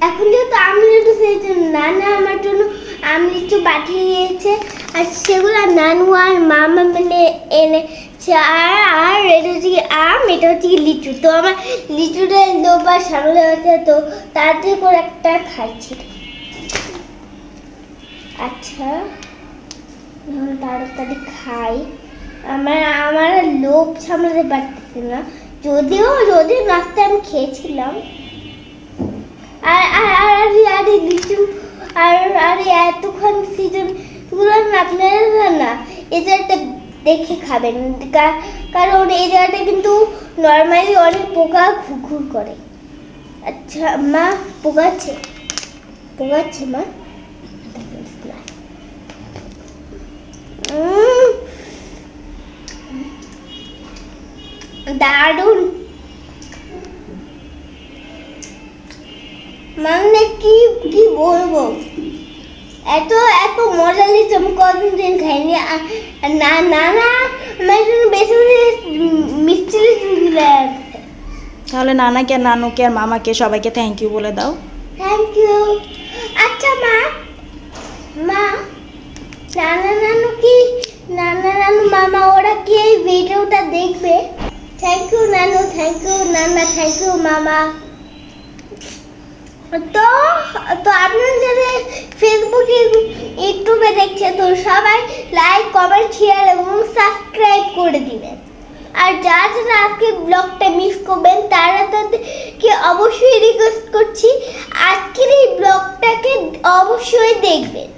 এখন যেহেতু আমি একটু সেই জন্য নানা আমার জন্য আমি একটু পাঠিয়ে দিয়েছে আর সেগুলো নানু আর মামা মানে এনেছে আর এটা হচ্ছে কি আম, এটা হচ্ছে কি লিচু। তো আমার লিচুটা লোবার সামনে আছে, তো তাড়াতাড়ি করে একটা খাইছি। আচ্ছা তাড়াতাড়ি খাই, আমার আমার লোভ সামলাতে পারতেছি না, যদিও নাস্তা আমি খেয়েছিলাম। আর আর আর আর লিচু আর আর এতক্ষণ সিজন গুলো আপনারা না এই জায়গাটা দেখে খাবেন, কারণ এই জায়গাটা কিন্তু নর্মালি অনেক পোকা ঘুরঘুর করে। আচ্ছা মা পোকাচ্ছে মা, দারুন মানে কি কি বলবো, এত এত মজা লিচু আমি কতদিন খাইনি। না না না আমার জন্য বেশি মিষ্টি দিলে। তাহলে নানাকে আর নানুকে আর মামাকে সবাইকে থ্যাংক ইউ বলে দাও। Thank you. আচ্ছা মা মা নানা নানু মামা ওরা কি এই ভিডিওটা দেখবে? থ্যাংক ইউ নানু, থ্যাংক ইউ নানা, থ্যাংক ইউ মামা। তো তো আপনারা যারা ফেসবুকে ইউটিউবে দেখছে তো সবাই লাইক কমেন্ট শেয়ার এবং সাবস্ক্রাইব করে দিবেন। আর যারা যারা আজকে ব্লগটা মিস করবেন তারা তাদেরকে অবশ্যই রিকোয়েস্ট করছি আজকের এই ব্লগটাকে অবশ্যই দেখবেন।